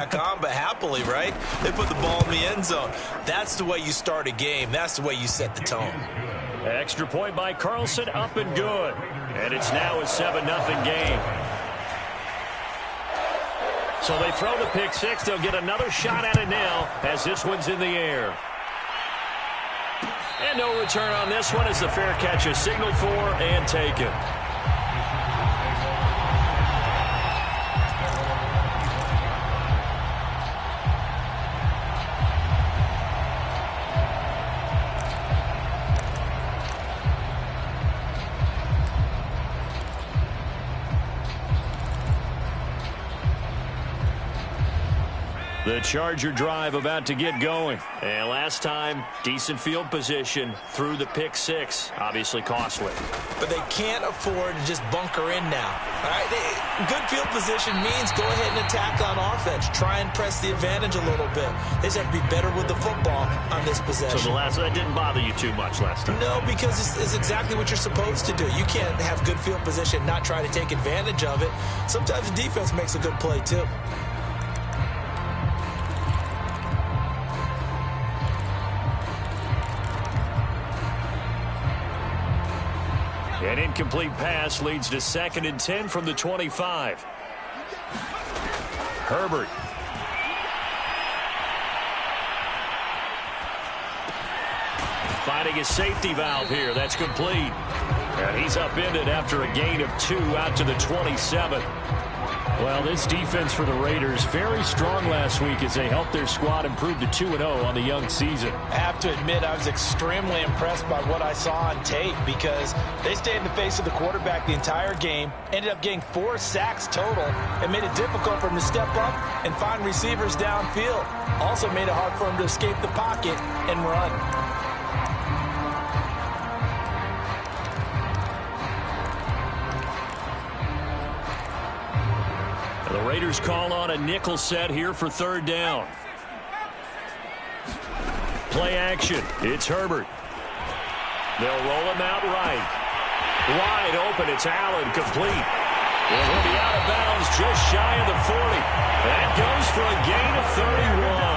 on, but happily, right? They put the ball in the end zone. That's the way you start a game. That's the way you set the tone. Extra point by Carlson, up and good. And it's now a 7-0 game. So they throw the pick six. They'll get another shot at it now as this one's in the air. And no return on this one as the fair catch is signaled for and taken. The Charger drive about to get going. And last time, decent field position through the pick six. Obviously costly. But they can't afford to just bunker in now. All right? Good field position means go ahead and attack on offense. Try and press the advantage a little bit. They just have to be better with the football on this possession. So that didn't bother you too much last time? No, because it's exactly what you're supposed to do. You can't have good field position and not try to take advantage of it. Sometimes the defense makes a good play, too. An incomplete pass leads to 2nd and 10 from the 25. Herbert. Finding his safety valve here. That's complete. And he's upended after a gain of 2 out to the 27. Well, this defense for the Raiders very strong last week as they helped their squad improve to 2-0 on the young season. I have to admit, I was extremely impressed by what I saw on tape because they stayed in the face of the quarterback the entire game, ended up getting 4 sacks total, and made it difficult for him to step up and find receivers downfield. Also made it hard for him to escape the pocket and run. The Raiders call on a nickel set here for 3rd down. Play action. It's Herbert. They'll roll him out right. Wide open. It's Allen, complete. He'll be out of bounds just shy of the 40. That goes for a gain of 31.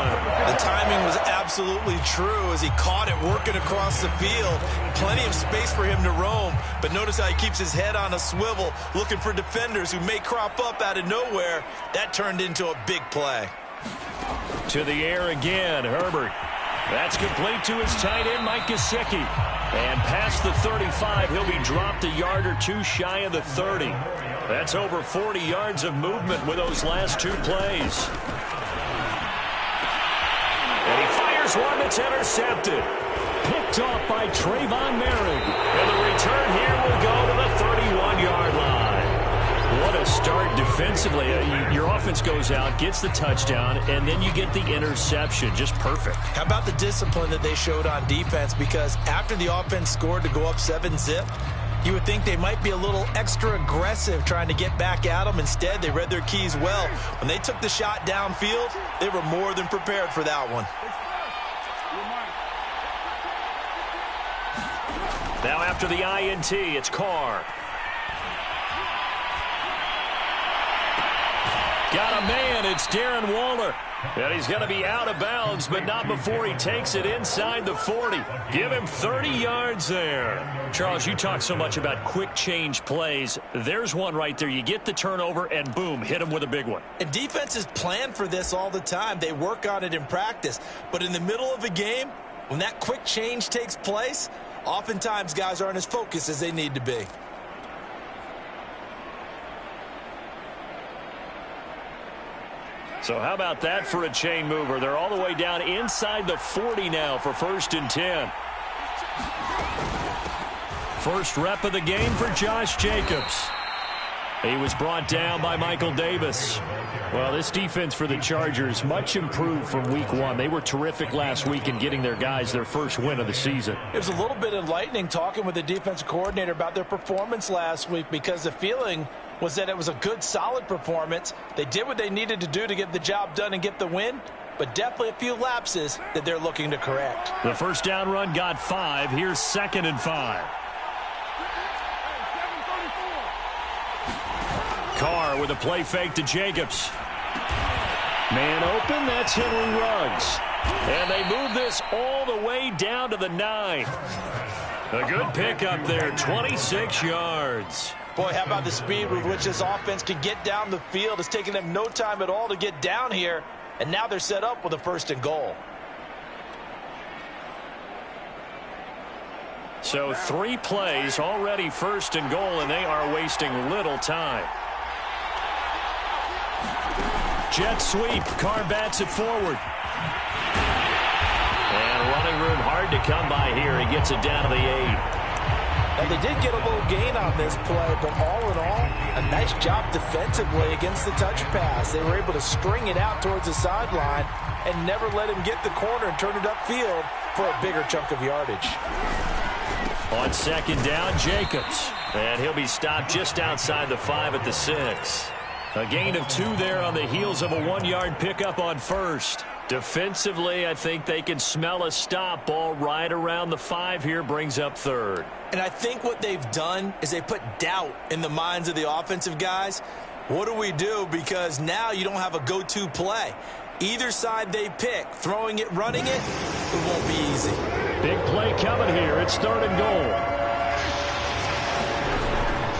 The timing was absolutely true as he caught it working across the field. Plenty of space for him to roam, but notice how he keeps his head on a swivel looking for defenders who may crop up out of nowhere. That turned into a big play. To the air again, Herbert. That's complete to his tight end, Mike Gesicki. And past the 35, he'll be dropped a yard or 2 shy of the 30. That's over 40 yards of movement with those last 2 plays. And he fires one that's intercepted. Picked off by Trayvon Merrick. And the return here will go to the 31-yard line. What a start defensively. Your offense goes out, gets the touchdown, and then you get the interception. Just perfect. How about the discipline that they showed on defense? Because after the offense scored to go up 7-zip, you would think they might be a little extra aggressive trying to get back at them. Instead, they read their keys well. When they took the shot downfield, they were more than prepared for that one. Now after the INT, it's Carr. Got a man, it's Darren Waller. And he's going to be out of bounds, but not before he takes it inside the 40. Give him 30 yards there. Charles, you talk so much about quick change plays. There's one right there. You get the turnover, and boom, hit him with a big one. And defenses plan for this all the time. They work on it in practice. But in the middle of a game, when that quick change takes place, oftentimes guys aren't as focused as they need to be. So how about that for a chain mover? They're all the way down inside the 40 now for 1st and 10. First rep of the game for Josh Jacobs. He was brought down by Michael Davis. Well, this defense for the Chargers, much improved from week 1. They were terrific last week in getting their guys their first win of the season. It was a little bit enlightening talking with the defensive coordinator about their performance last week because the feeling was that it was a good, solid performance. They did what they needed to do to get the job done and get the win, but definitely a few lapses that they're looking to correct. The first down run got 5. Here's 2nd and 5. Carr with a play fake to Jacobs. Man open, that's Henry Ruggs. And they move this all the way down to the 9. A good pickup there, 26 yards. Boy, how about the speed with which this offense can get down the field? It's taking them no time at all to get down here. And now they're set up with a 1st and goal. So 3 plays, already 1st and goal, and they are wasting little time. Jet sweep. Carr bats it forward. And running room hard to come by here. He gets it down to the 8. And they did get a little gain on this play, but all in all, a nice job defensively against the touch pass. They were able to string it out towards the sideline and never let him get the corner and turn it upfield for a bigger chunk of yardage. On 2nd down, Jacobs. And he'll be stopped just outside the 5 at the 6. A gain of 2 there on the heels of a 1-yard pickup on 1st. Defensively, I think they can smell a stop. Ball right around the 5 here, brings up 3rd. And I think what they've done is they put doubt in the minds of the offensive guys. What do we do? Because now you don't have a go-to play. Either side they pick, throwing it, running it, it won't be easy. Big play coming here. It's 3rd and goal.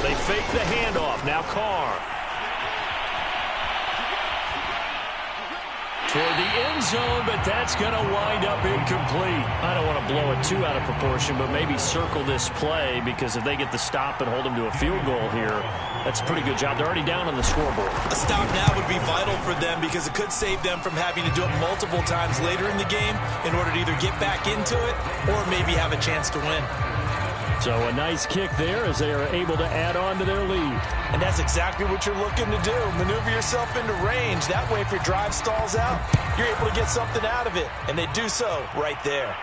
They fake the handoff. Now Carr. Toward the end zone, but that's going to wind up incomplete. I don't want to blow it too out of proportion, but maybe circle this play, because if they get the stop and hold them to a field goal here, that's a pretty good job. They're already down on the scoreboard. A stop now would be vital for them, because it could save them from having to do it multiple times later in the game in order to either get back into it or maybe have a chance to win. So a nice kick there as they are able to add on to their lead. And that's exactly what you're looking to do. Maneuver yourself into range. That way, if your drive stalls out, you're able to get something out of it. And they do so right there.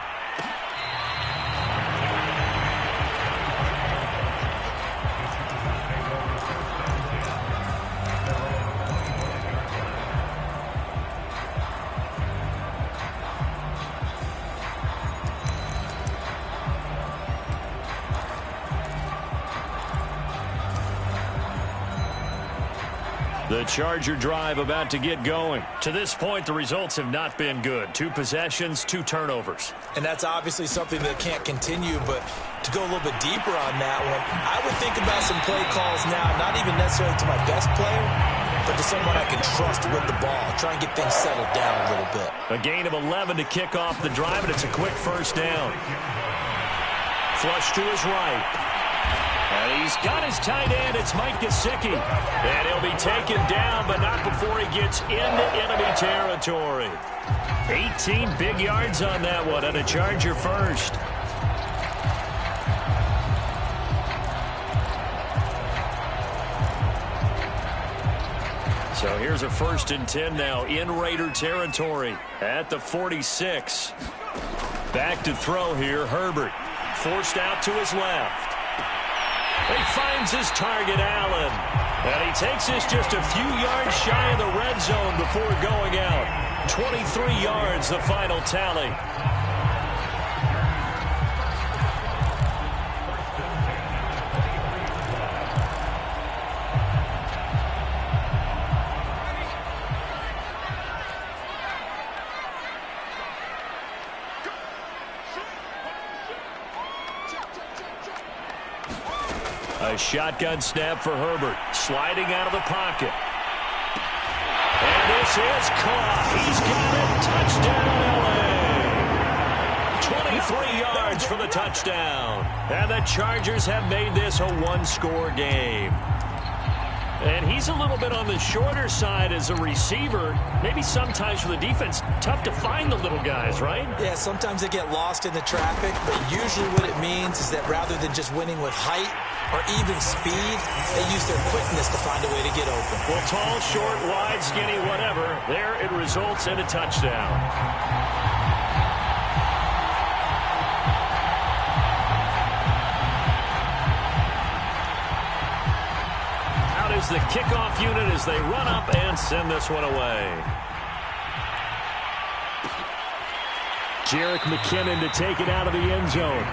The Charger drive about to get going. To this point, the results have not been good. 2 possessions, 2 turnovers. And that's obviously something that can't continue, but to go a little bit deeper on that one, I would think about some play calls now, not even necessarily to my best player, but to someone I can trust with the ball. Try and get things settled down a little bit. A gain of 11 to kick off the drive, and it's a quick 1st down. Flush to his right. And he's got his tight end. It's Mike Gesicki. And he'll be taken down, but not before he gets into enemy territory. 18 big yards on that one, and a Charger 1st. So here's a 1st and 10 now in Raider territory at the 46. Back to throw here, Herbert. Forced out to his left. He finds his target, Allen. And he takes this just a few yards shy of the red zone before going out. 23 yards, the final tally. A shotgun snap for Herbert. Sliding out of the pocket. And this is caught. He's got it. Touchdown, L.A. 23 yards for the touchdown. And the Chargers have made this a 1-score game. And he's a little bit on the shorter side as a receiver. Maybe sometimes for the defense, tough to find the little guys, right? Yeah, sometimes they get lost in the traffic, but usually what it means is that rather than just winning with height or even speed, they use their quickness to find a way to get open. Well, tall, short, wide, skinny, whatever, there it results in a touchdown. Is the kickoff unit as they run up and send this one away. Jerick McKinnon to take it out of the end zone.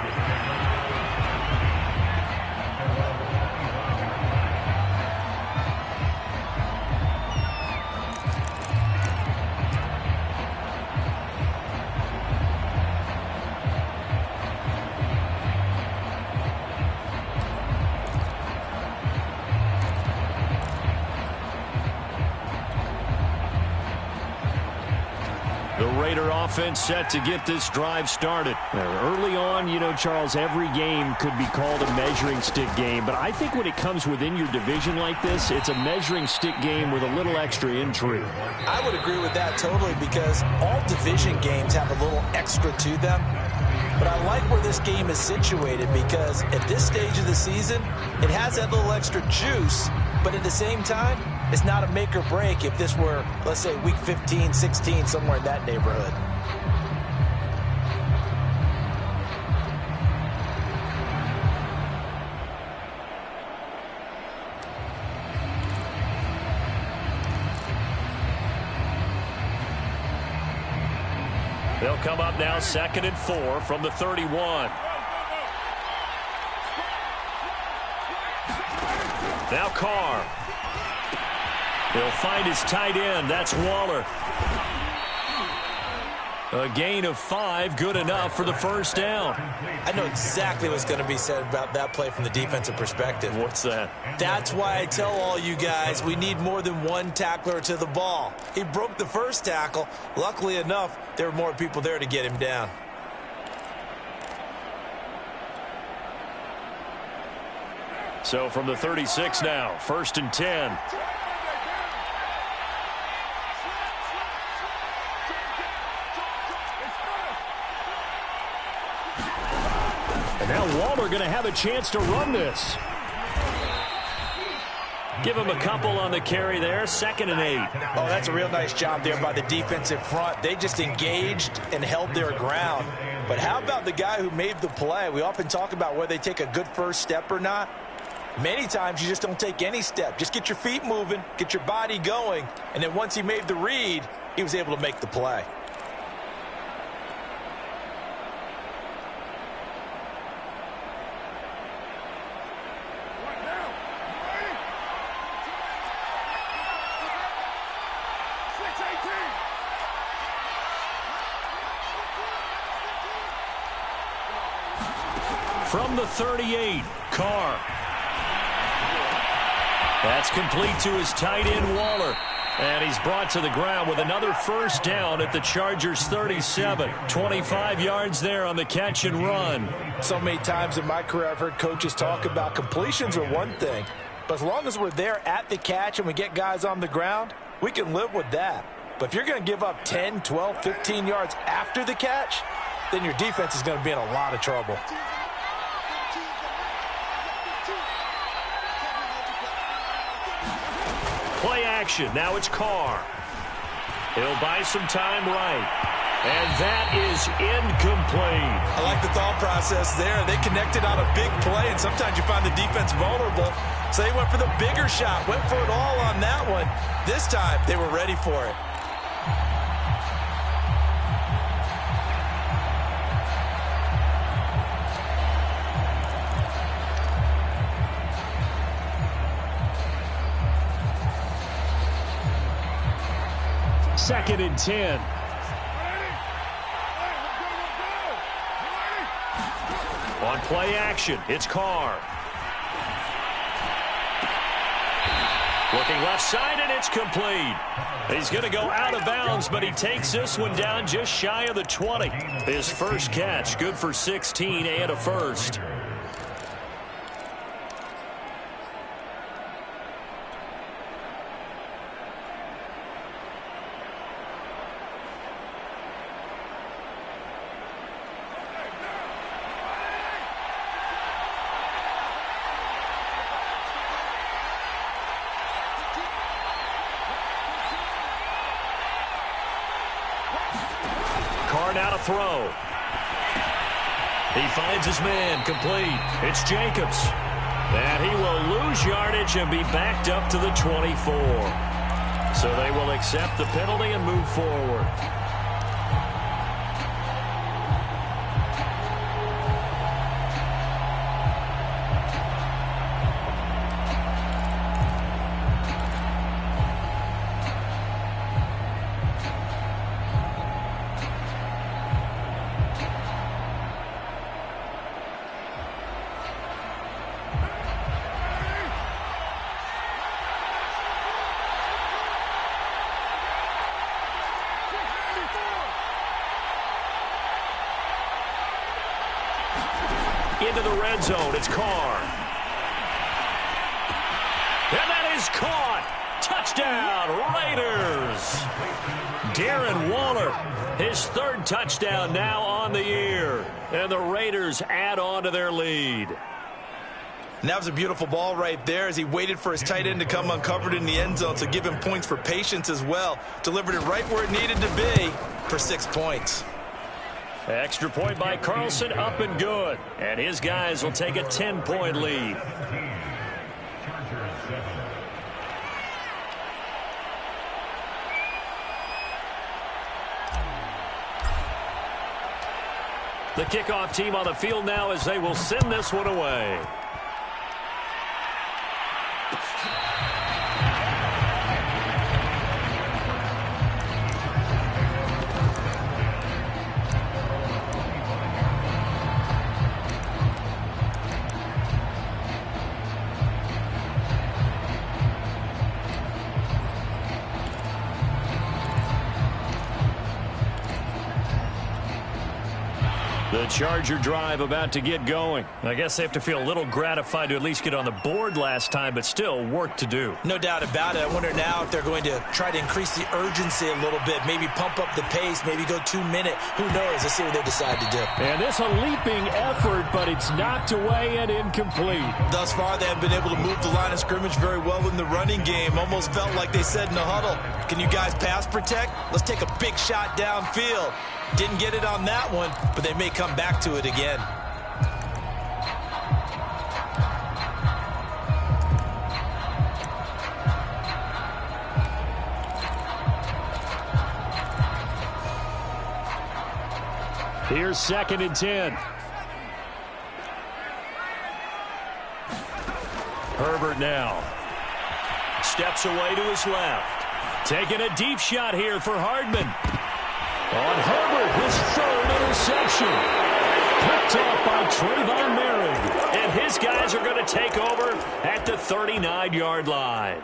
The Raider offense set to get this drive started. Early on, you know, Charles, every game could be called a measuring stick game. But I think when it comes within your division like this, it's a measuring stick game with a little extra intrigue. I would agree with that totally because all division games have a little extra to them. But I like where this game is situated because at this stage of the season, it has that little extra juice. But at the same time, it's not a make or break if this were, let's say, week 15, 16, somewhere in that neighborhood. They'll come up now 2nd and 4 from the 31. Now Carr. He'll find his tight end. That's Waller. A gain of 5, good enough for the first down. I know exactly what's going to be said about that play from the defensive perspective. What's that? That's why I tell all you guys we need more than one tackler to the ball. He broke the first tackle. Luckily enough, there were more people there to get him down. So from the 36 now, 1st and 10. And now Waller going to have a chance to run this. Give him a couple on the carry there, 2nd and 8. Oh, that's a real nice job there by the defensive front. They just engaged and held their ground. But how about the guy who made the play? We often talk about whether they take a good first step or not. Many times you just don't take any step. Just get your feet moving, get your body going, and then once he made the read, he was able to make the play. From the 38, Carr. That's complete to his tight end, Waller. And he's brought to the ground with another first down at the Chargers' 37. 25 yards there on the catch and run. So many times in my career I've heard coaches talk about completions are one thing. But as long as we're there at the catch and we get guys on the ground, we can live with that. But if you're going to give up 10, 12, 15 yards after the catch, then your defense is going to be in a lot of trouble. Play action. Now it's Carr. He'll buy some time right. And that is incomplete. I like the thought process there. They connected on a big play, and sometimes you find the defense vulnerable. So they went for the bigger shot, went for it all on that one. This time, they were ready for it. Second and 10. On play action, it's Carr. Looking left side, and it's complete. He's going to go out of bounds, but he takes this one down just shy of the 20. His first catch, good for 16 and a first. Now to throw. He finds his man, complete. It's Jacobs. And he will lose yardage and be backed up to the 24. So they will accept the penalty and move forward. into the red zone. It's Carr. And that is caught. Touchdown, Raiders. Darren Waller, his third touchdown now on the year. And the Raiders add on to their lead. And that was a beautiful ball right there as he waited for his tight end to come uncovered in the end zone. So give him points for patience as well. Delivered it right where it needed to be for 6 points. Extra point by Carlson, up and good. And his guys will take a 10-point lead. The kickoff team on the field now as they will send this one away. The Charger drive about to get going. I guess they have to feel a little gratified to at least get on the board last time, but still work to do. No doubt about it. I wonder now if they're going to try to increase the urgency a little bit, maybe pump up the pace, maybe go 2-minute. Who knows? Let's see what they decide to do. And this a leaping effort, but it's knocked away and incomplete. Thus far, they have been able to move the line of scrimmage very well in the running game. Almost felt like they said in the huddle, can you guys pass protect? Let's take a big shot downfield. Didn't get it on that one, but they may come back to it again. Here's 2nd and 10. Herbert now. Steps away to his left. Taking a deep shot here for Hardman. On Herbert, his 3rd interception. Picked off by Trayvon Merrick. And his guys are going to take over at the 39-yard line.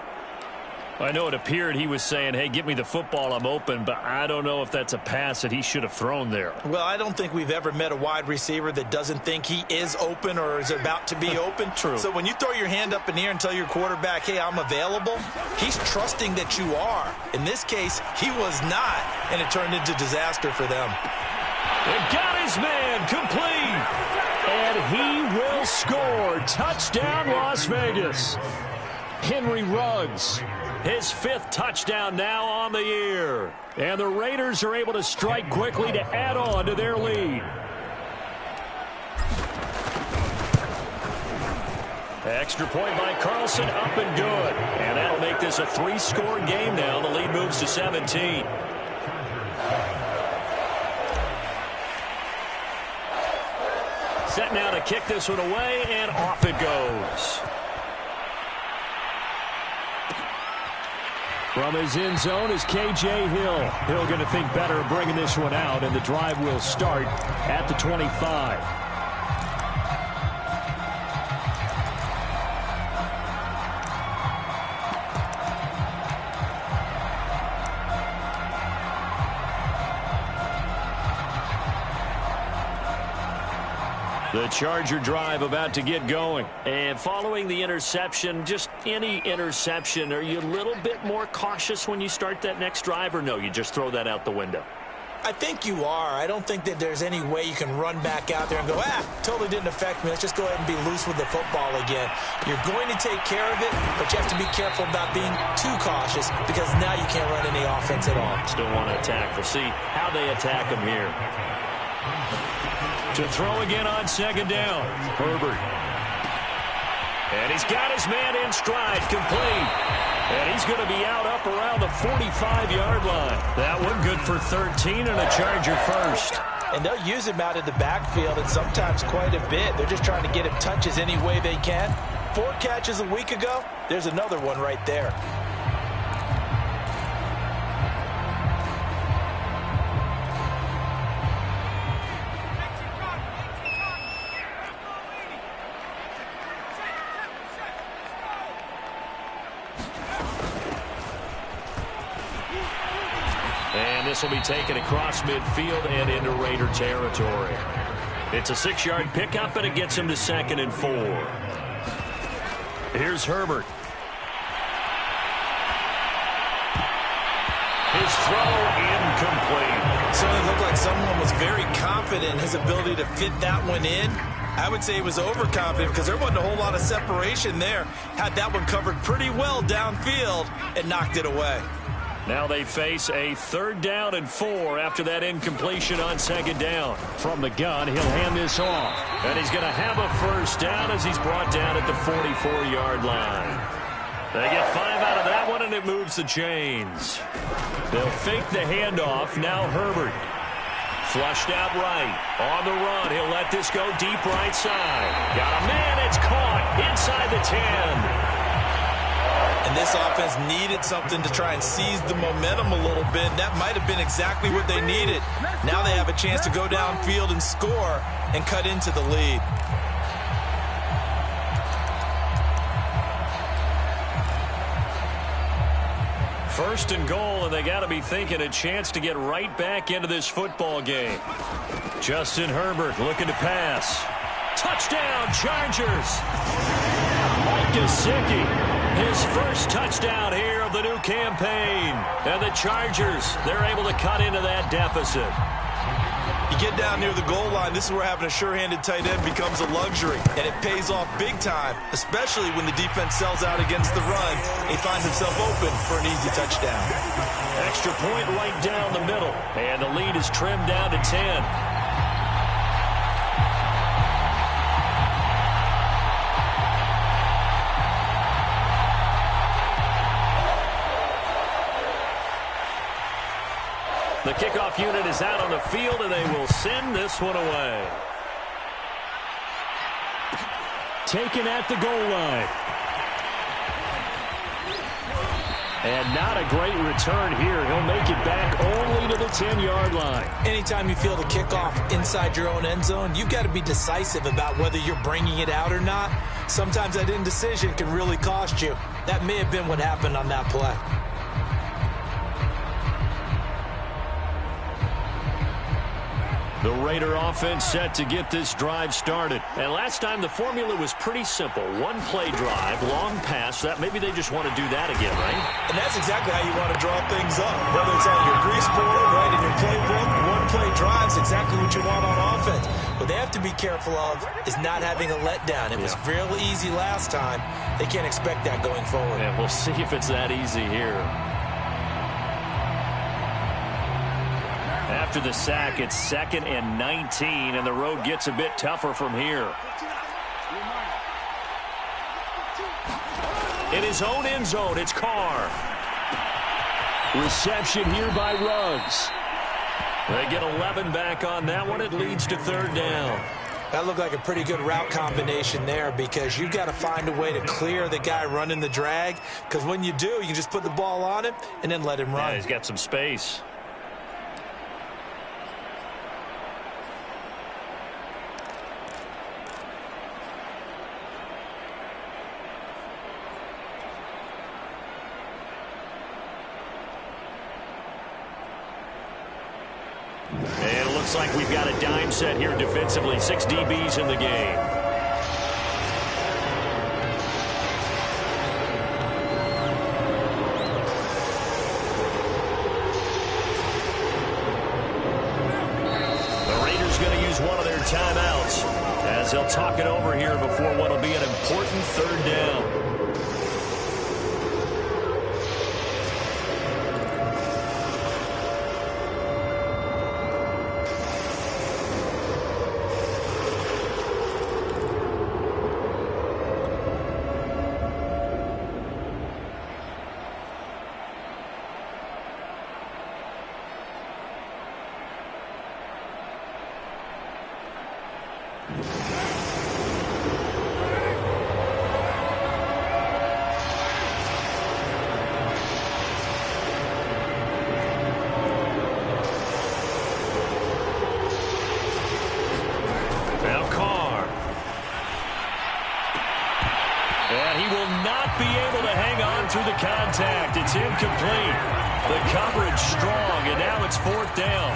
I know it appeared he was saying, hey, give me the football, I'm open, but I don't know if that's a pass that he should have thrown there. Well, I don't think we've ever met a wide receiver that doesn't think he is open or is about to be open. True. So when you throw your hand up in the air and tell your quarterback, hey, I'm available, he's trusting that you are. In this case, he was not, and it turned into disaster for them. And got his man complete. And he will score. Touchdown, Las Vegas. Henry Ruggs. His 5th touchdown now on the year. And the Raiders are able to strike quickly to add on to their lead. Extra point by Carlson, up and good. And that'll make this a 3-score game now. The lead moves to 17. Set now to kick this one away, and off it goes. From his end zone is K.J. Hill. Hill going to think better of bringing this one out, and the drive will start at the 25. The Charger drive about to get going. And following the interception, just any interception, are you a little bit more cautious when you start that next drive, or no, you just throw that out the window? I think you are. I don't think that there's any way you can run back out there and go, totally didn't affect me. Let's just go ahead and be loose with the football again. You're going to take care of it, but you have to be careful about being too cautious because now you can't run any offense at all. Still want to attack. We'll see how they attack him here. To throw again on 2nd down. Herbert. And he's got his man in stride, complete. And he's going to be out up around the 45-yard line. That one good for 13 and a Charger first. And they'll use him out in the backfield, and sometimes quite a bit. They're just trying to get him touches any way they can. 4 catches a week ago. There's another one right there. And this will be taken across midfield and into Raider territory. It's a 6-yard pickup, and it gets him to 2nd and 4. Here's Herbert. His throw incomplete. So it looked like someone was very confident in his ability to fit that one in. I would say he was overconfident because there wasn't a whole lot of separation there. Had that one covered pretty well downfield and knocked it away. Now they face a 3rd down and 4 after that incompletion on 2nd down. From the gun, he'll hand this off. And he's going to have a 1st down as he's brought down at the 44-yard line. They get 5 out of that one, and it moves the chains. They'll fake the handoff. Now Herbert. Flushed out right. On the run. He'll let this go deep right side. Got a man. It's caught inside the 10. And this offense needed something to try and seize the momentum a little bit. That might have been exactly what they needed. Now they have a chance to go downfield and score and cut into the lead. First and goal, and they got to be thinking a chance to get right back into this football game. Justin Herbert looking to pass. Touchdown, Chargers. Mike Gesicki, his first touchdown here of the new campaign. And the Chargers, they're able to cut into that deficit. You get down near the goal line, this is where having a sure-handed tight end becomes a luxury, and it pays off big time, especially when the defense sells out against the run. He finds himself open for an easy touchdown. Extra point right down the middle, and the lead is trimmed down to 10. The kickoff unit is out on the field, and they will send this one away. Taken at the goal line. And not a great return here. He'll make it back only to the 10-yard line. Anytime you feel the kickoff inside your own end zone, you've got to be decisive about whether you're bringing it out or not. Sometimes that indecision can really cost you. That may have been what happened on that play. The Raider offense set to get this drive started. And last time the formula was pretty simple. One play drive, long pass. That maybe they just want to do that again, right? And that's exactly how you want to draw things up. Whether it's on your grease board, right, in your playbook, one play drive's exactly what you want on offense. What they have to be careful of is not having a letdown. It was real easy last time. They can't expect that going forward. And we'll see if it's that easy here. After the sack, it's 2nd and 19, and the road gets a bit tougher from here. In his own end zone, it's Carr. Reception here by Ruggs. They get 11 back on that one. It leads to 3rd down. That looked like a pretty good route combination there because you've got to find a way to clear the guy running the drag, because when you do, you can just put the ball on him and then let him run. Yeah, he's got some space. And it looks like we've got a dime set here defensively. 6 DBs in the game. The Raiders going to use one of their timeouts as they'll talk it over here before what will be an important 3rd down. Now Carr. And he will not be able to hang on through the contact. It's incomplete. The coverage strong, and now it's 4th down.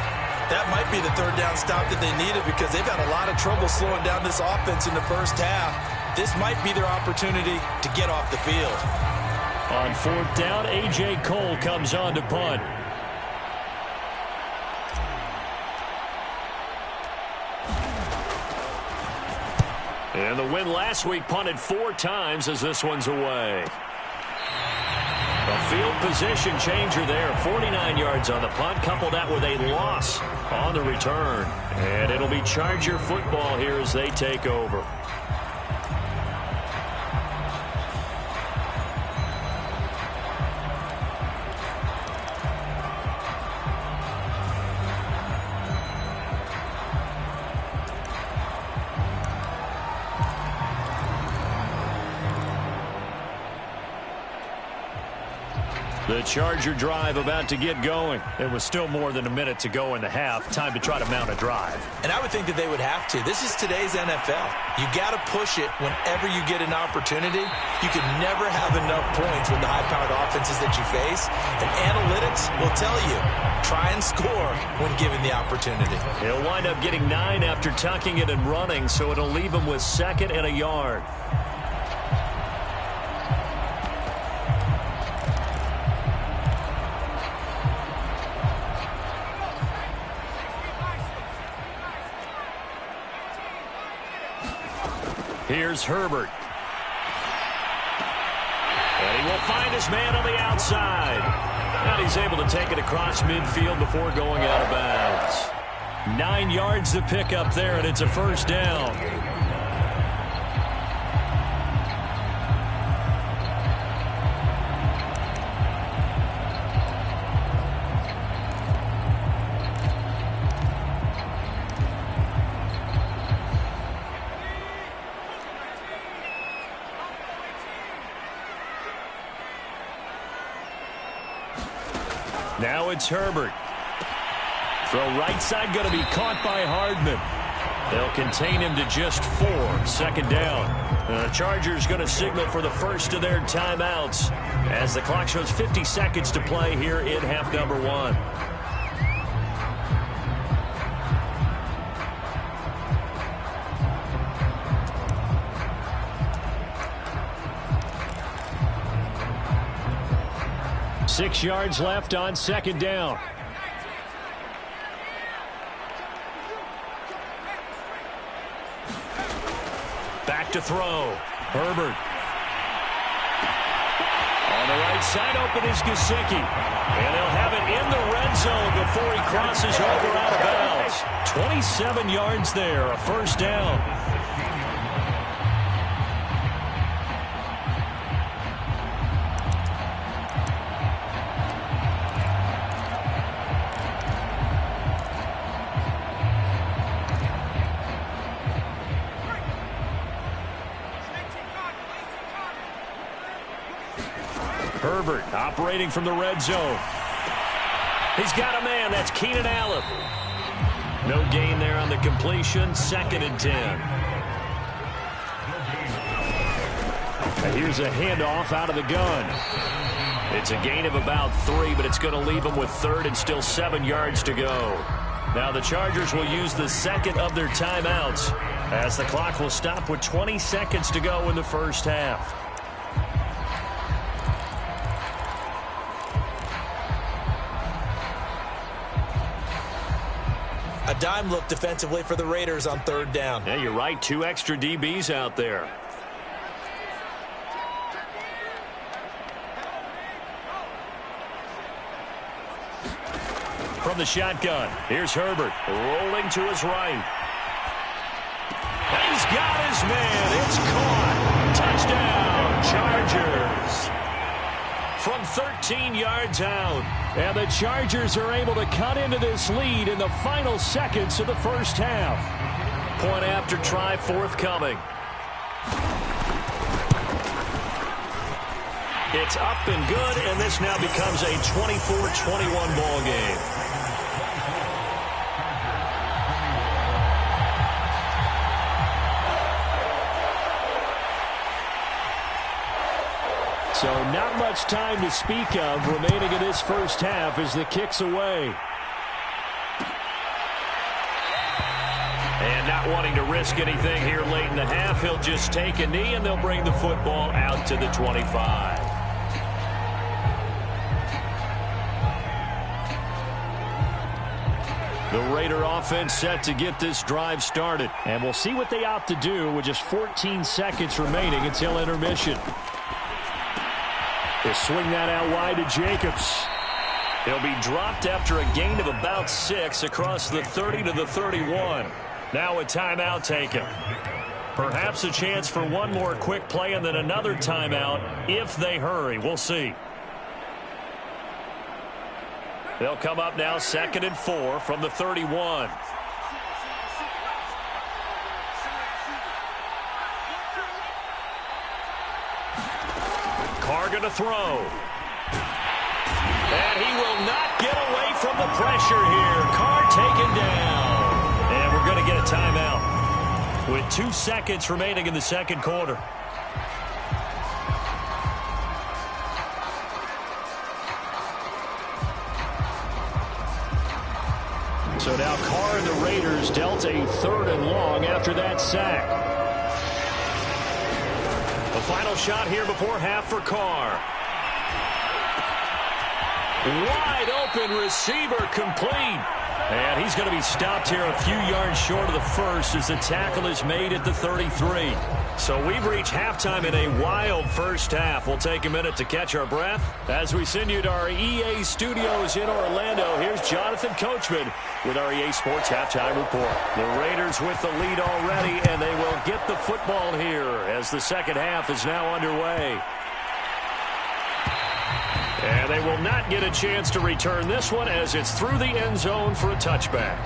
That might be the third down stop that they needed because they've had a lot of trouble slowing down this offense in the first half. This might be their opportunity to get off the field. On fourth down, A.J. Cole comes on to punt. And the win last week punted 4 times as this one's away. A field position changer there. 49 yards on the punt. Couple that with a loss on the return. And it'll be Charger football here as they take over. The Charger drive about to get going. There was still more than a minute to go in the half. Time to try to mount a drive. And I would think that they would have to. This is today's NFL. You got to push it whenever you get an opportunity. You can never have enough points with the high-powered offenses that you face. And analytics will tell you, try and score when given the opportunity. He'll wind up getting 9 after tucking it and running, so it'll leave him with 2nd and a yard. Here's Herbert. And he will find his man on the outside. And he's able to take it across midfield before going out of bounds. 9 yards to pick up there, and it's a first down. Now it's Herbert. Throw right side going to be caught by Hardman. They'll contain him to just 4. 2nd down. The Chargers going to signal for the first of their timeouts as the clock shows 50 seconds to play here in half number 1. Six yards left on 2nd down. Back to throw. Herbert. On the right side, open is Gesicki. And he'll have it in the red zone before he crosses over out of bounds. 27 yards there, a first down. Herbert operating from the red zone. He's got a man. That's Keenan Allen. No gain there on the completion. 2nd and 10. And here's a handoff out of the gun. It's a gain of about 3, but it's going to leave them with 3rd and still 7 yards to go. Now the Chargers will use the 2nd of their timeouts as the clock will stop with 20 seconds to go in the first half. A dime look defensively for the Raiders on 3rd down. Yeah, you're right. 2 extra DBs out there. From the shotgun, here's Herbert rolling to his right. And he's got his man. It's caught. Touchdown, Chargers. From 13 yards out. And the Chargers are able to cut into this lead in the final seconds of the first half. Point after try forthcoming. It's up and good, and this now becomes a 24-21 ball game. So not much time to speak of remaining in this first half as the kick's away. wanting to risk anything here late in the half. He'll just take a knee, and they'll bring the football out to the 25. The Raider offense set to get this drive started. And we'll see what they opt to do with just 14 seconds remaining until intermission. They'll swing that out wide to Jacobs. He'll be dropped after a gain of about 6 across the 30 to the 31. Now a timeout taken. Perhaps a chance for one more quick play and then another timeout if they hurry. We'll see. They'll come up now 2nd and 4 from the 31. Carr going to throw. And he will not get away from the pressure here. Carr taken down. And we're going to get a timeout with 2 seconds remaining in the second quarter. So now Carr and the Raiders dealt a 3rd and long after that sack. The final shot here before half for Carr. Wide open receiver complete. And he's going to be stopped here a few yards short of the first as the tackle is made at the 33. So we've reached halftime in a wild first half. We'll take a minute to catch our breath as we send you to our EA studios in Orlando. Here's Jonathan Coachman with our EA Sports Halftime Report. The Raiders with the lead already, and they will get the football here as the second half is now underway. And they will not get a chance to return this one as it's through the end zone for a touchback.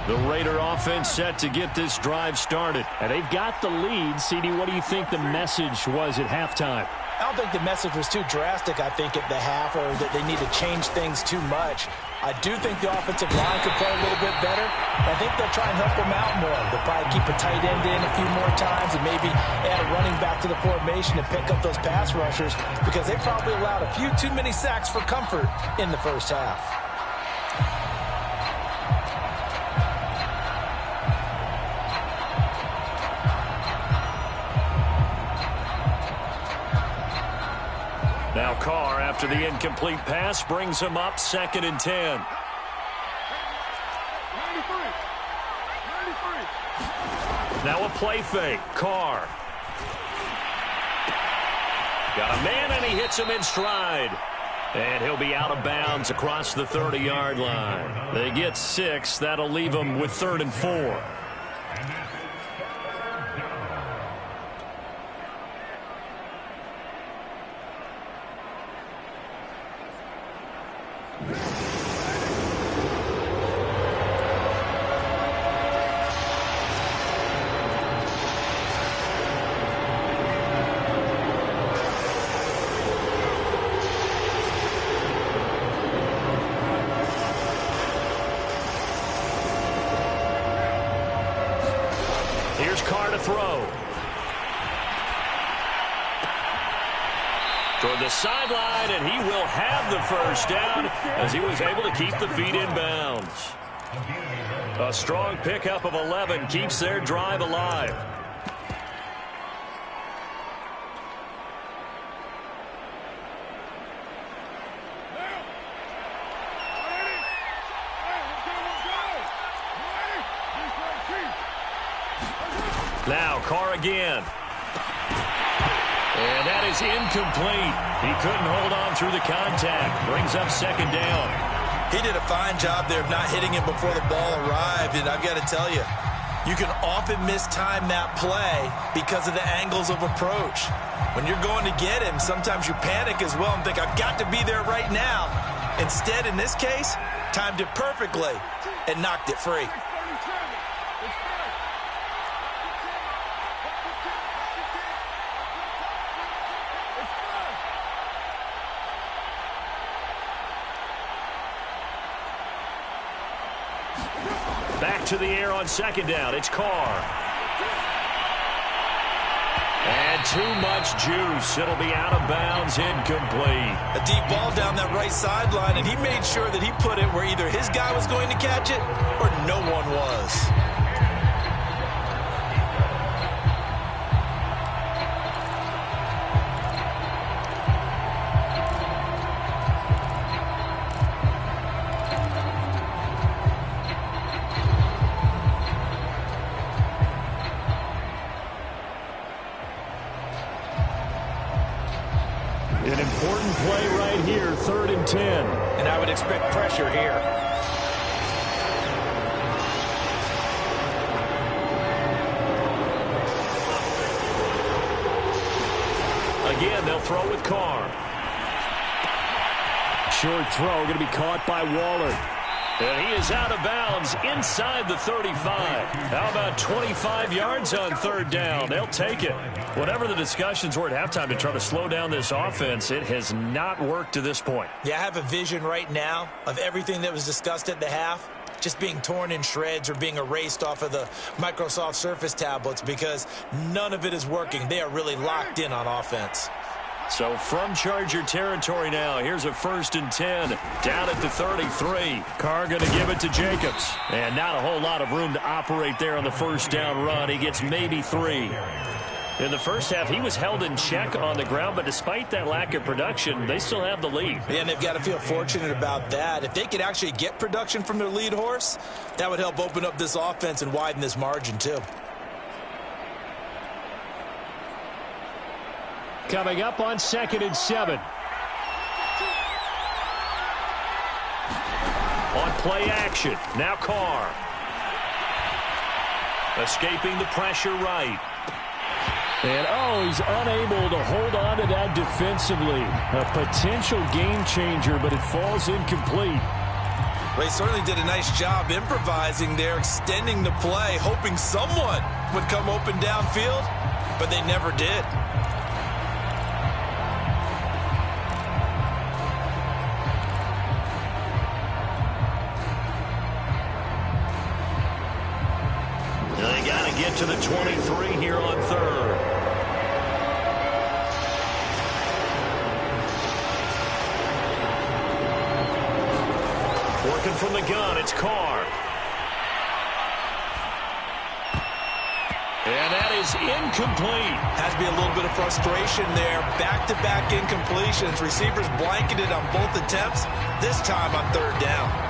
The Raider offense set to get this drive started. And they've got the lead. CD, what do you think the message was at halftime? I don't think the message was too drastic, I think, at the half, or that they need to change things too much. I do think the offensive line could play a little bit better. I think they'll try and help them out more. They'll probably keep a tight end in a few more times and maybe add a running back to the formation and pick up those pass rushers because they probably allowed a few too many sacks for comfort in the first half. Now Carr, after the incomplete pass, brings him up 2nd and 10. Now a play fake. Carr. Got a man, and he hits him in stride. And he'll be out of bounds across the 30-yard line. They get 6. That'll leave them with 3rd and 4. Here's Carr to throw. Toward the sideline, and he will have the first down as he was able to keep the feet in bounds. A strong pickup of 11 keeps their drive alive. Now Carr again. And that is incomplete. He couldn't hold on through the contact. Brings up 2nd down. He did a fine job there of not hitting him before the ball arrived, and I've got to tell you, you can often mistime that play because of the angles of approach. When you're going to get him, sometimes you panic as well and think, I've got to be there right now. Instead, in this case, timed it perfectly and knocked it free. Back to the air on 2nd down. It's Carr. And too much juice. It'll be out of bounds, incomplete. A deep ball down that right sideline, and he made sure that he put it where either his guy was going to catch it or no one was. An important play right here, 3rd and 10. And I would expect pressure here. Again, they'll throw with Carr. Short throw going to be caught by Waller. And he is out of bounds inside the 35. How about 25 yards on 3rd down? They'll take it. Whatever the discussions were at halftime to try to slow down this offense, it has not worked to this point. Yeah, I have a vision right now of everything that was discussed at the half just being torn in shreds or being erased off of the Microsoft Surface tablets because none of it is working. They are really locked in on offense. So from Charger territory now, here's a 1st and 10 down at the 33. Carr going to give it to Jacobs. And not a whole lot of room to operate there on the 1st down run. He gets maybe 3. In the first half, he was held in check on the ground, but despite that lack of production, they still have the lead. Yeah, and they've got to feel fortunate about that. If they could actually get production from their lead horse, that would help open up this offense and widen this margin too. Coming up on 2nd and 7. On play action, now Carr. Escaping the pressure right. And, he's unable to hold on to that defensively. A potential game changer, but it falls incomplete. They certainly did a nice job improvising there, extending the play, hoping someone would come open downfield, but they never did. They got to get to the 23 here on 3rd. Working from the gun, it's Carr. And that is incomplete. Has to be a little bit of frustration there. Back-to-back incompletions. Receivers blanketed on both attempts, this time on 3rd down.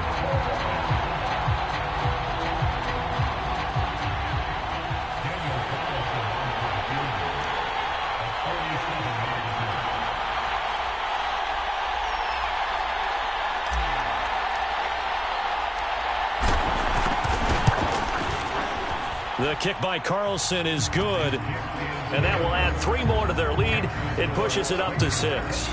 The kick by Carlson is good, and that will add 3 more to their lead. It pushes it up to 6.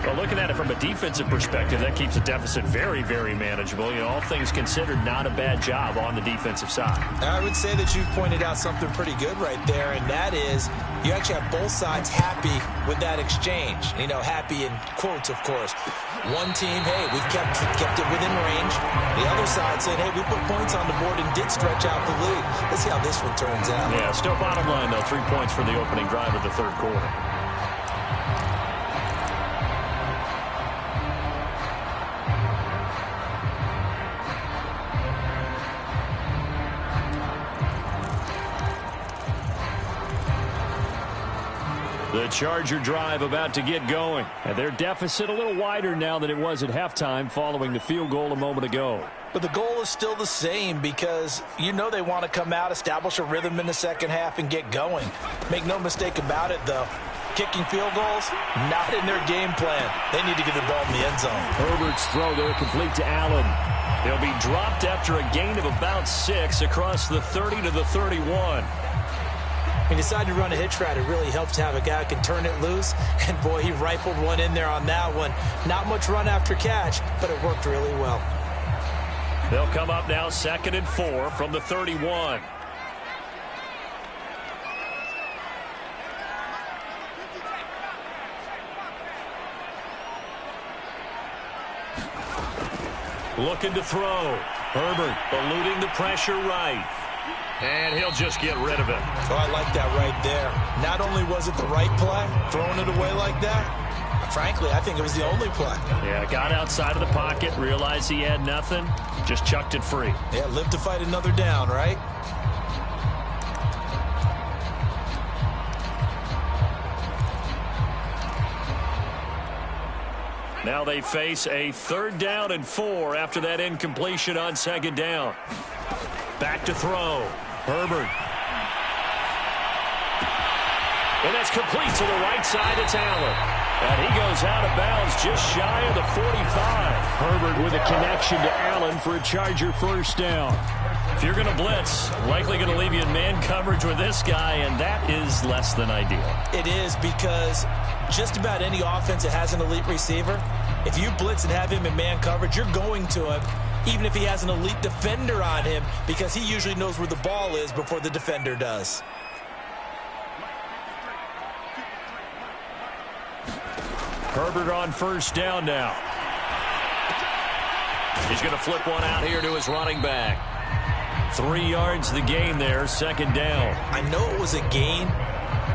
Well, looking at it from a defensive perspective, that keeps the deficit very, very manageable. You know, all things considered, not a bad job on the defensive side. I would say that you've pointed out something pretty good right there, and that is you actually have both sides happy with that exchange. You know, happy in quotes, of course. One team, hey, we've kept it within range. The other side saying, hey, we put points on the board and did stretch out the lead. Let's see how this one turns out. Yeah, still bottom line, though, 3 points for the opening drive of the 3rd quarter. The Charger drive about to get going. And their deficit a little wider now than it was at halftime following the field goal a moment ago. But the goal is still the same because you know they want to come out, establish a rhythm in the second half, and get going. Make no mistake about it, though. Kicking field goals, not in their game plan. They need to get the ball in the end zone. Herbert's throw there complete to Allen. They'll be dropped after a gain of about 6 across the 30 to the 31. He decided to run a hitch route. It really helps to have a guy who can turn it loose. And, boy, he rifled one in there on that one. Not much run after catch, but it worked really well. They'll come up now 2nd and 4 from the 31. Looking to throw. Herbert eluding the pressure right. And he'll just get rid of it. Oh, I like that right there. Not only was it the right play, throwing it away like that, frankly, I think it was the only play. Yeah, got outside of the pocket, realized he had nothing, just chucked it free. Yeah, live to fight another down, right? Now they face a 3rd down and 4 after that incompletion on 2nd down. Back to throw. Herbert. And that's complete to the right side. It's Allen. And he goes out of bounds just shy of the 45. Herbert with a connection to Allen for a Charger 1st down. If you're going to blitz, likely going to leave you in man coverage with this guy, and that is less than ideal. It is, because just about any offense that has an elite receiver, if you blitz and have him in man coverage, you're going to him, even if he has an elite defender on him, because he usually knows where the ball is before the defender does. Herbert on 1st down now. He's going to flip one out here to his running back. 3 yards the gain there, 2nd down. I know it was a gain,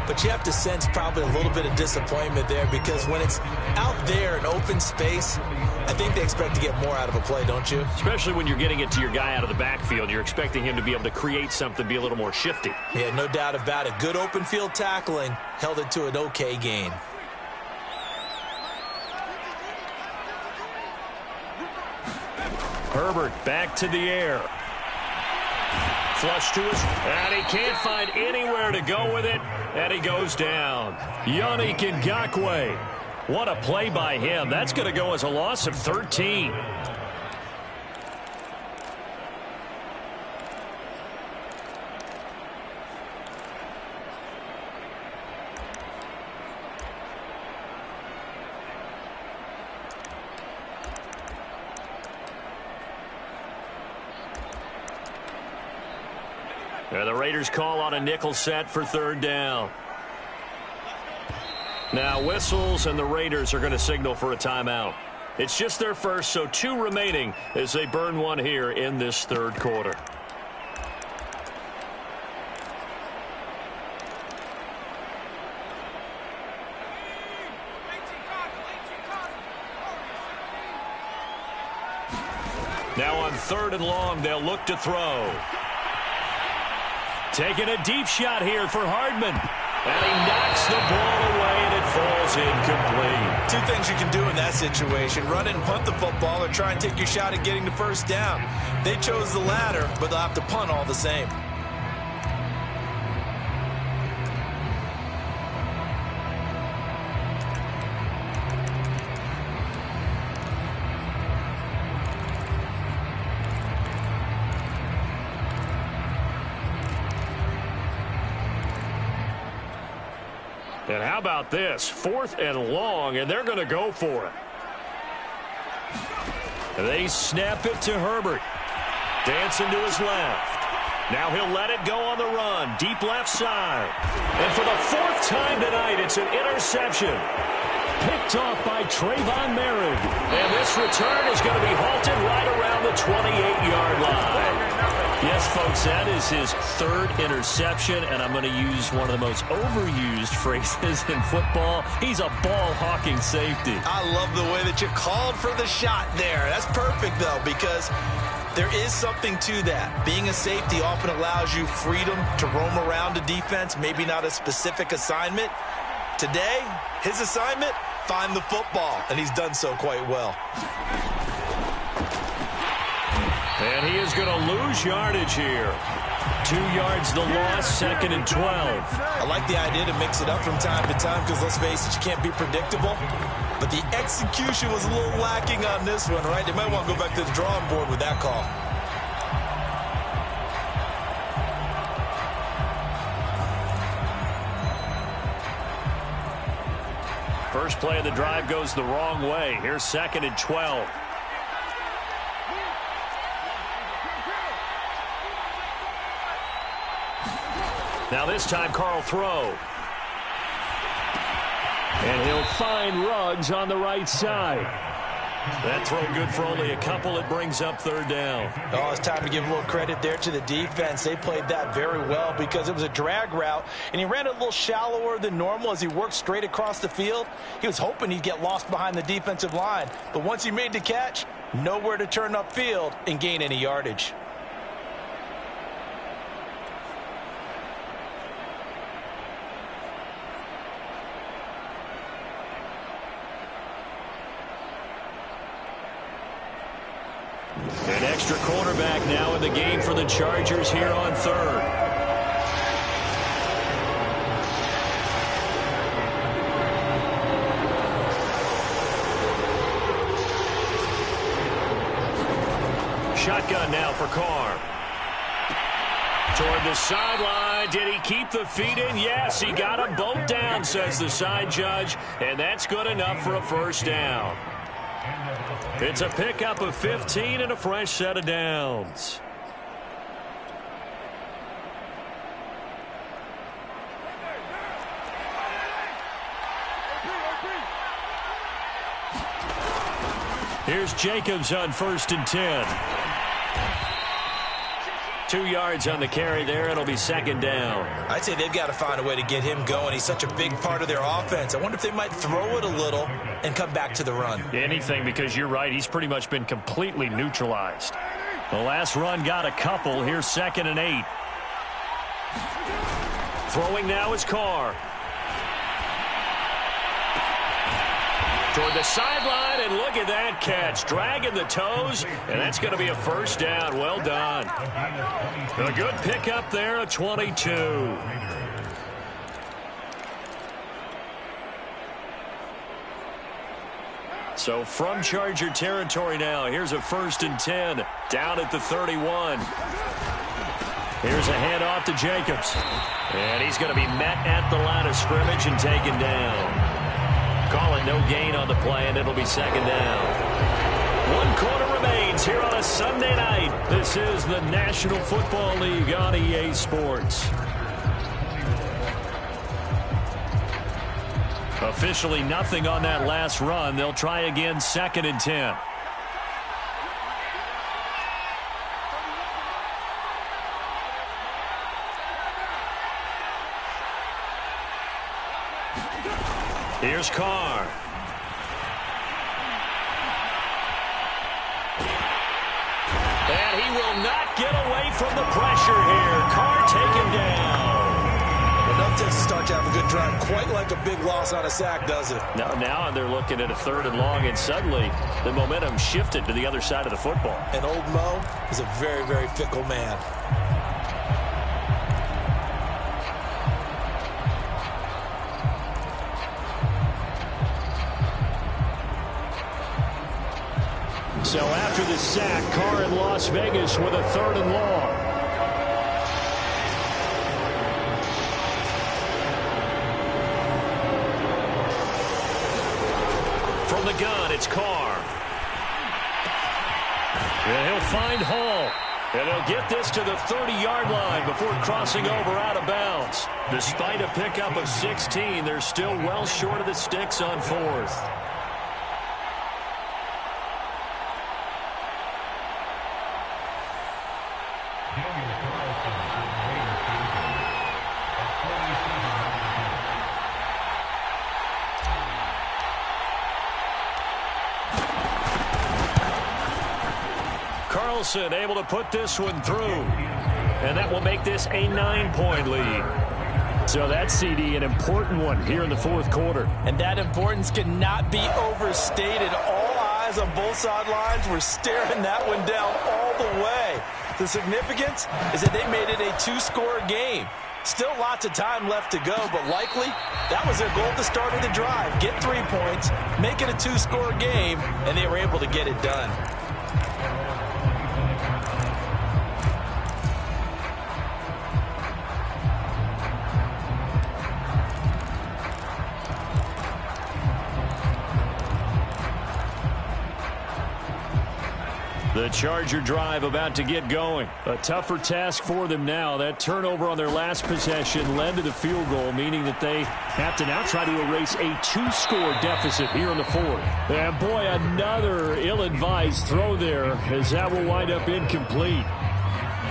but you have to sense probably a little bit of disappointment there, because when it's out there in open space, I think they expect to get more out of a play, don't you? Especially when you're getting it to your guy out of the backfield. You're expecting him to be able to create something, be a little more shifty. Yeah, no doubt about it. Good open field tackling held it to an okay gain. Herbert back to the air. Flush to his, and he can't find anywhere to go with it, and he goes down. Yannick Ngakoue. What a play by him. That's going to go as a loss of 13. And the Raiders call on a nickel set for 3rd down. Now whistles, and the Raiders are going to signal for a timeout. It's just their first, so 2 remaining as they burn one here in this 3rd quarter. Now on 3rd and long, they'll look to throw. Taking a deep shot here for Hardman. And he knocks the ball away, and it falls incomplete. 2 things you can do in that situation: run and punt the football, or try and take your shot at getting the 1st down. They chose the latter, but they'll have to punt all the same. And how about this? 4th and long, and they're going to go for it. They snap it to Herbert. Dancing to his left. Now he'll let it go on the run. Deep left side. And for the 4th time tonight, it's an interception. Picked off by Trayvon Merritt. And this return is going to be halted right around the 28-yard line. Yes, folks, that is his 3rd interception, and I'm going to use one of the most overused phrases in football. He's a ball-hawking safety. I love the way that you called for the shot there. That's perfect, though, because there is something to that. Being a safety often allows you freedom to roam around a defense, maybe not a specific assignment. Today, his assignment, find the football, and he's done so quite well. And he is going to lose yardage here. 2 yards the loss, 2nd and 12. I like the idea to mix it up from time to time, because let's face it, you can't be predictable. But the execution was a little lacking on this one, right? They might want to go back to the drawing board with that call. First play of the drive goes the wrong way. Here's 2nd and 12. Now this time, Carl throw. And he'll find Ruggs on the right side. That throw good for only a couple. It brings up third down. Oh, it's time to give a little credit there to the defense. They played that very well because it was a drag route, and he ran it a little shallower than normal as he worked straight across the field. He was hoping he'd get lost behind the defensive line, but once he made the catch, nowhere to turn upfield and gain any yardage. An extra quarterback now in the game for the Chargers here on third. Shotgun now for Carr. Toward the sideline. Did he keep the feet in? Yes, he got them both down, says the side judge, and that's good enough for a first down. It's a pickup of 15 and a fresh set of downs. Here's Jacobs on 1st and 10. 2 yards on the carry there. It'll be second down. I'd say they've got to find a way to get him going. He's such a big part of their offense. I wonder if they might throw it a little and come back to the run. Anything, because you're right. He's pretty much been completely neutralized. The last run got a couple. Here's 2nd and 8. Throwing now is Carr. Toward the sideline, and look at that catch. Dragging the toes, and that's going to be a first down. Well done. A good pickup there, a 22. So from Charger territory now, here's a 1st and 10 down at the 31. Here's a handoff to Jacobs. And he's going to be met at the line of scrimmage and taken down. Calling no gain on the play, and it'll be second down. 1 quarter remains here on a Sunday night. This is the National Football League on EA Sports. Officially nothing on that last run. They'll try again, 2nd and 10. Here's Carr. And he will not get away from the pressure here. Carr taken down. Enough to start to have a good drive. Quite like a big loss on a sack, does it? Now they're looking at a 3rd and long, and suddenly the momentum shifted to the other side of the football. And old Mo is a very, very fickle man. So after the sack, Carr in Las Vegas with a 3rd and long. From the gun, it's Carr. And he'll find Hall. And they'll get this to the 30-yard line before crossing over out of bounds. Despite a pickup of 16, they're still well short of the sticks on 4th. Carlson able to put this one through. And that will make this a 9-point lead. So that, CD, an important one here in the 4th quarter. And that importance cannot be overstated. All eyes on both sidelines were staring that one down all the way. The significance is that they made it a 2-score game. Still lots of time left to go, but likely that was their goal at the start of the drive. Get 3 points, make it a 2-score game, and they were able to get it done. The Charger drive about to get going. A tougher task for them now. That turnover on their last possession led to the field goal, meaning that they have to now try to erase a 2-score deficit here in the fourth. And boy, another ill-advised throw there, as that will wind up incomplete.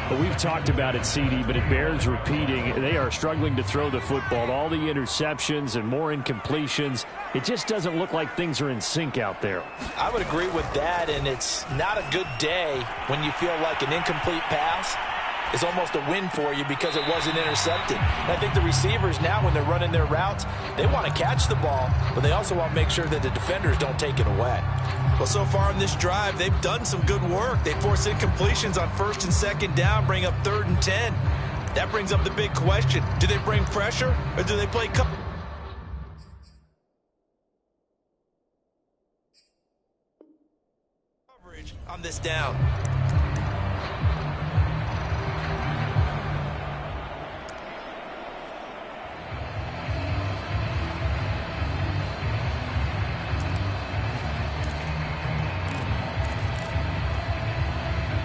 Well, we've talked about it, CD, but it bears repeating. They are struggling to throw the football. All the interceptions and more incompletions. It just doesn't look like things are in sync out there. I would agree with that, and it's not a good day when you feel like an incomplete pass is almost a win for you because it wasn't intercepted. And I think the receivers now, when they're running their routes, they want to catch the ball, but they also want to make sure that the defenders don't take it away. Well, so far in this drive, they've done some good work. They force incompletions on 1st and 2nd down, bring up 3rd and 10. That brings up the big question. Do they bring pressure, or do they play coverage on this down?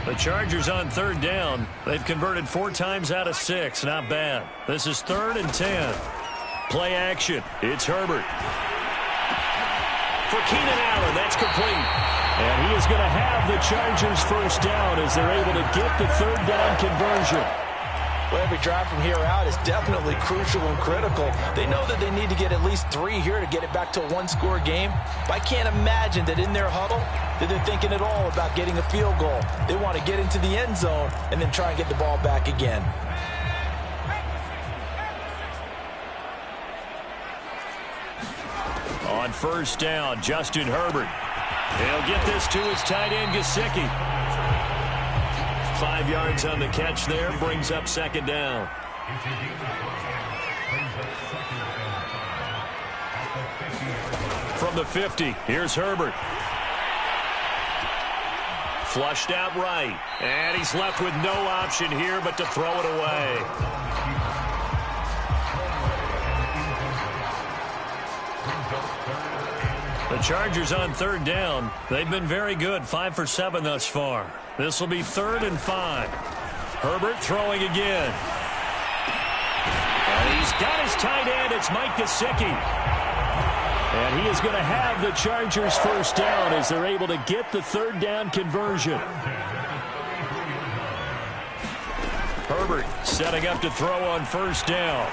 The Chargers on 3rd down. They've converted 4 times out of 6. Not bad. This is 3rd and 10. Play action. It's Herbert. For Keenan Allen, that's complete. And he is going to have the Chargers first down as they're able to get the 3rd down conversion. Well, every drive from here out is definitely crucial and critical. They know that they need to get at least 3 here to get it back to a 1-score game. But I can't imagine that in their huddle that they're thinking at all about getting a field goal. They want to get into the end zone and then try and get the ball back again. On 1st down, Justin Herbert. He'll get this to his tight end, Gesicki. 5 yards on the catch there, brings up 2nd down. From the 50, here's Herbert. Flushed out right, and he's left with no option here but to throw it away. The Chargers on 3rd down. They've been very good, 5 for 7 thus far. This will be 3rd and 5. Herbert throwing again. And he's got his tight end. It's Mike Gesicki. And he is going to have the Chargers first down as they're able to get the 3rd down conversion. Herbert setting up to throw on 1st down.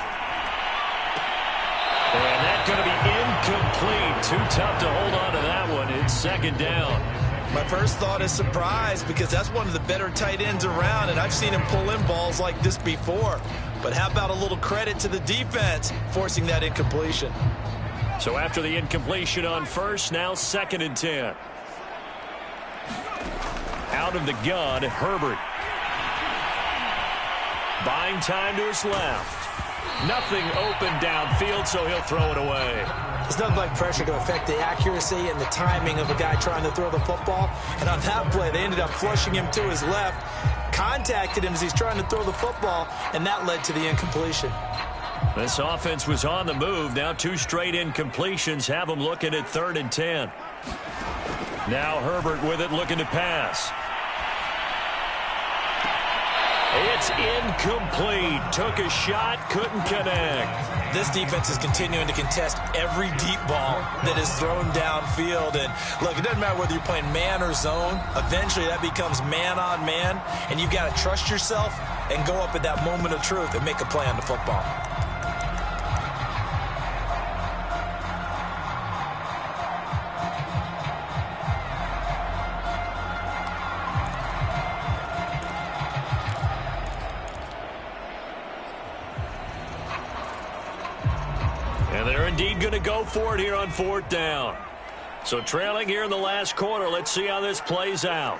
And that's going to be incomplete. Too tough to hold on to that one. It's 2nd down. My first thought is surprise because that's one of the better tight ends around, and I've seen him pull in balls like this before. But how about a little credit to the defense forcing that incompletion? So after the incompletion on 1st, now 2nd and 10. Out of the gun, Herbert. Buying time to his left. Nothing open downfield, so he'll throw it away. There's nothing like pressure to affect the accuracy and the timing of a guy trying to throw the football. And on that play, they ended up flushing him to his left, contacted him as he's trying to throw the football, and that led to the incompletion. This offense was on the move. Now 2 straight incompletions have them looking at 3rd and 10. Now Herbert with it, looking to pass. It's incomplete. Took a shot, couldn't connect. This defense is continuing to contest every deep ball that is thrown downfield. And look, it doesn't matter whether you're playing man or zone. Eventually that becomes man on man, and you've got to trust yourself and go up at that moment of truth and make a play on the football. And they're indeed going to go for it here on 4th down. So trailing here in the last quarter, let's see how this plays out.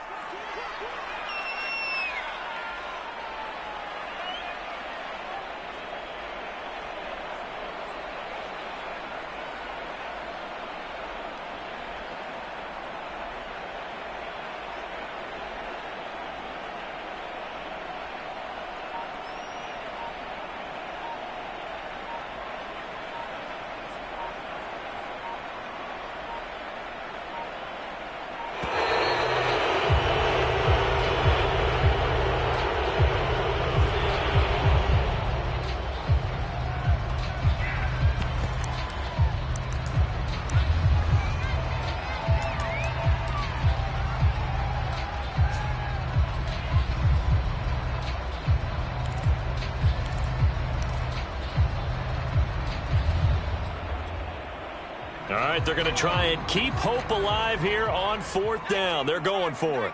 All right, they're going to try and keep hope alive here on 4th down. They're going for it.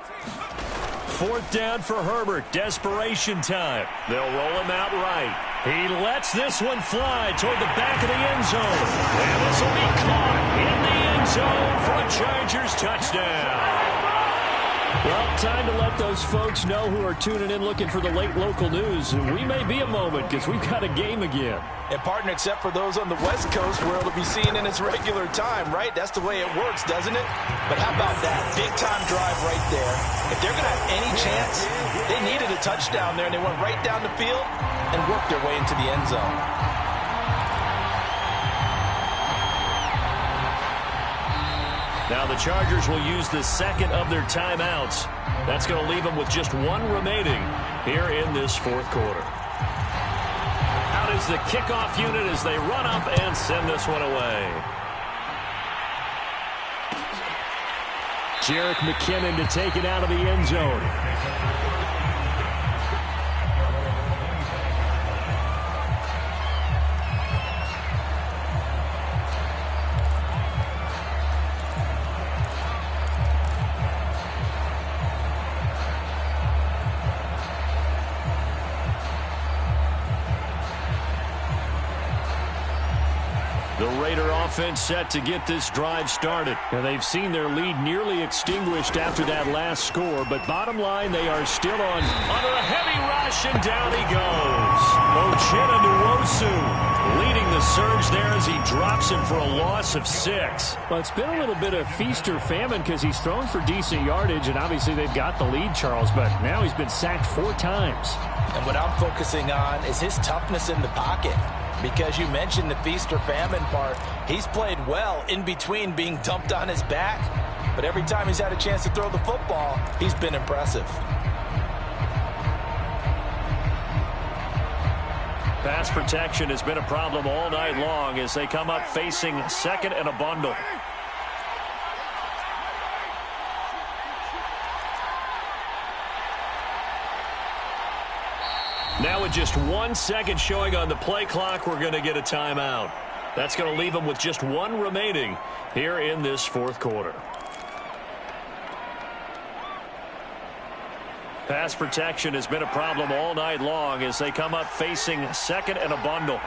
4th down for Herbert. Desperation time. They'll roll him out right. He lets this one fly toward the back of the end zone. And this will be caught in the end zone for a Chargers touchdown. Well, time to let those folks know who are tuning in looking for the late local news. We may be a moment because we've got a game again. And partner, except for those on the West Coast where it'll be seen in its regular time, right? That's the way it works, doesn't it? But how about that big-time drive right there? If they're going to have any chance, they needed a touchdown there, and they went right down the field and worked their way into the end zone. Now the Chargers will use the second of their timeouts. That's going to leave them with just one remaining here in this 4th quarter. Out is the kickoff unit as they run up and send this one away. Jerick McKinnon to take it out of the end zone. Offense set to get this drive started. Now they've seen their lead nearly extinguished after that last score, but bottom line, they are still on under a heavy rush, and down he goes. Uchenna Nwosu leading the surge there as he drops him for a loss of 6. Well, it's been a little bit of feast or famine because he's thrown for decent yardage, and obviously they've got the lead, Charles, but now he's been sacked 4 times. And what I'm focusing on is his toughness in the pocket. Because you mentioned the feast or famine part. He's played well in between being dumped on his back. But every time he's had a chance to throw the football, he's been impressive. Pass protection has been a problem all night long as they come up facing 2nd and a bundle. Now with just 1 second showing on the play clock, we're going to get a timeout. That's going to leave them with just 1 remaining here in this 4th quarter. Pass protection has been a problem all night long as they come up facing 2nd and a bundle.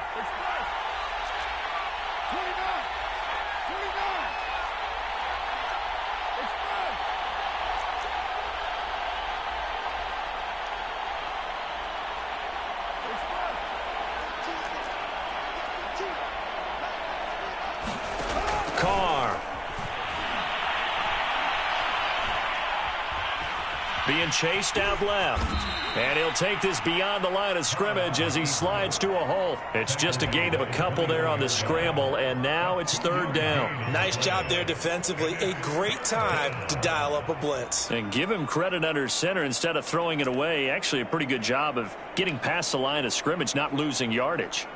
Being chased out left. And he'll take this beyond the line of scrimmage as he slides to a hole. It's just a gain of a couple there on the scramble, and now it's 3rd down. Nice job there defensively. A great time to dial up a blitz. And give him credit under center instead of throwing it away. Actually a pretty good job of getting past the line of scrimmage, not losing yardage.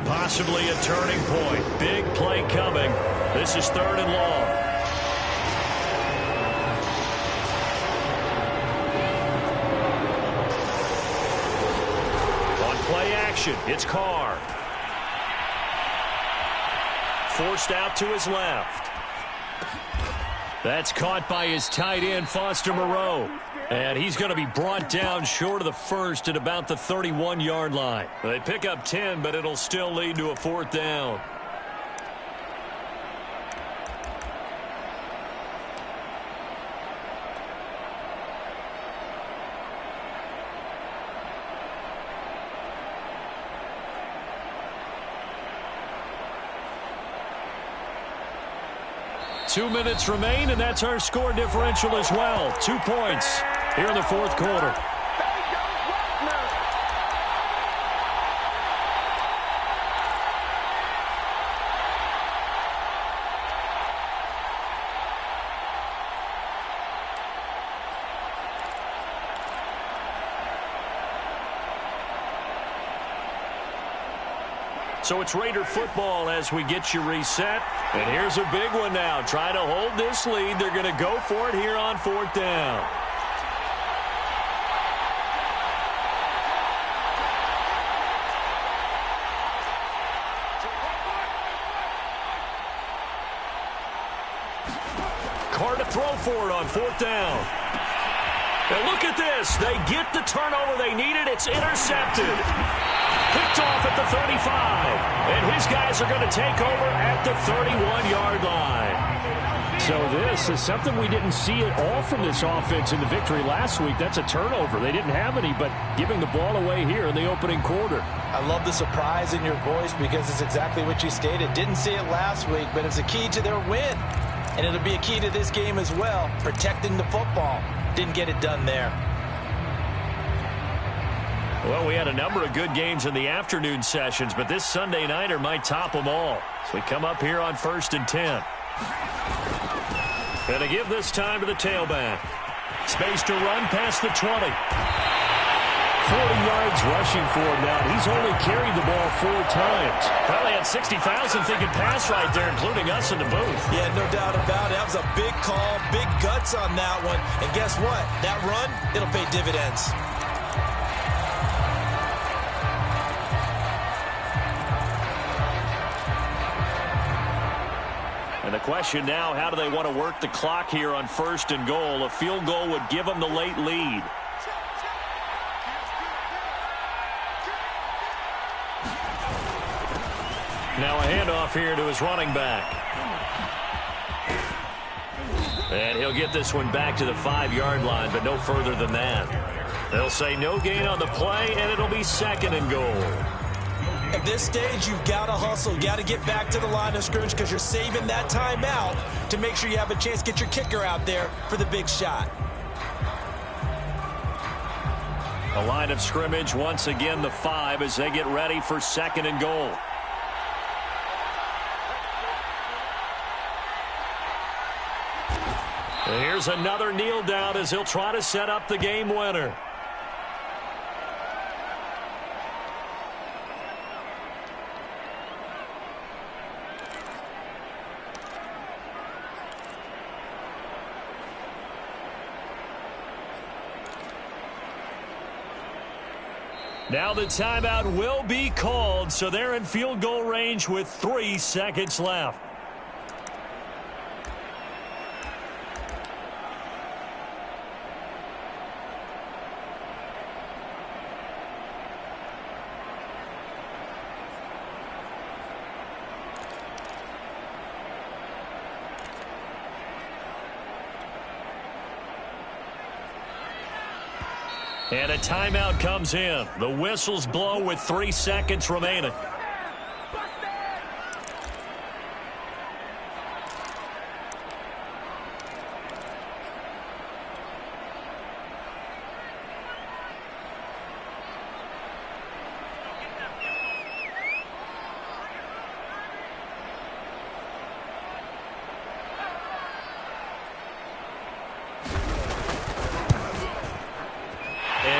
Possibly a turning point. Big play coming. This is 3rd and long. On play action, it's Carr. Forced out to his left. That's caught by his tight end, Foster Moreau. And he's going to be brought down short of the first at about the 31-yard line. They pick up 10, but it'll still lead to a 4th down. Two minutes remain, and that's our score differential as well. 2 points here in the 4th quarter. So it's Raider football as we get you reset. And here's a big one now. Trying to hold this lead. They're going to go for it here on 4th down. to throw for it on 4th down. And look at this. They get the turnover they needed. It's intercepted. Picked off at the 35. And his guys are going to take over at the 31-yard line. So this is something we didn't see at all from this offense in the victory last week. That's a turnover. They didn't have any, but giving the ball away here in the opening quarter. I love the surprise in your voice because it's exactly what you stated. Didn't see it last week, but it's a key to their win. And it'll be a key to this game as well, protecting the football. Didn't get it done there. Well, we had a number of good games in the afternoon sessions, but this Sunday nighter might top them all. So we come up here on 1st and 10. Going to give this time to the tailback. Space to run past the 20. 40 yards rushing for him now. He's only carried the ball 4 times. Probably had 60,000 thinking pass right there, including us in the booth. Yeah, no doubt about it. That was a big call, big guts on that one. And guess what? That run, it'll pay dividends. And the question now, how do they want to work the clock here on 1st and goal? A field goal would give them the late lead. Now a handoff here to his running back. And he'll get this one back to the 5-yard line, but no further than that. They'll say no gain on the play, and it'll be 2nd and goal. At this stage, you've got to hustle. You've got to get back to the line of scrimmage because you're saving that timeout to make sure you have a chance to get your kicker out there for the big shot. The line of scrimmage, once again, the 5 as they get ready for 2nd and goal. And here's another kneel down as he'll try to set up the game winner. Now the timeout will be called, so they're in field goal range with 3 seconds left. And a timeout comes in. The whistles blow with 3 seconds remaining.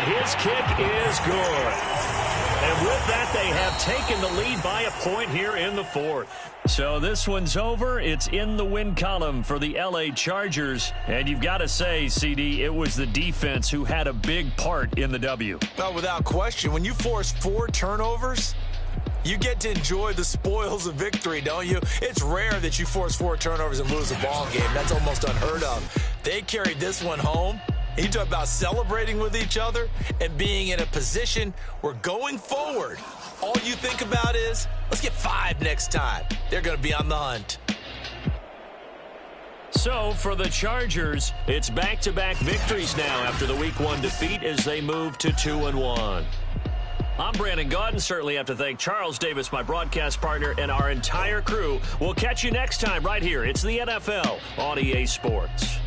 His kick is good. And with that, they have taken the lead by a point here in the 4th. So this one's over. It's in the win column for the LA Chargers. And you've got to say, CD, it was the defense who had a big part in the W. No, without question. When you force 4 turnovers, you get to enjoy the spoils of victory, don't you? It's rare that you force 4 turnovers and lose a ball game. That's almost unheard of. They carried this one home. You talk about celebrating with each other and being in a position where going forward, all you think about is, let's get 5 next time. They're going to be on the hunt. So for the Chargers, it's back-to-back victories now after the Week 1 defeat as they move to 2-1. I'm Brandon Gaudin. Certainly have to thank Charles Davis, my broadcast partner, and our entire crew. We'll catch you next time right here. It's the NFL on EA Sports.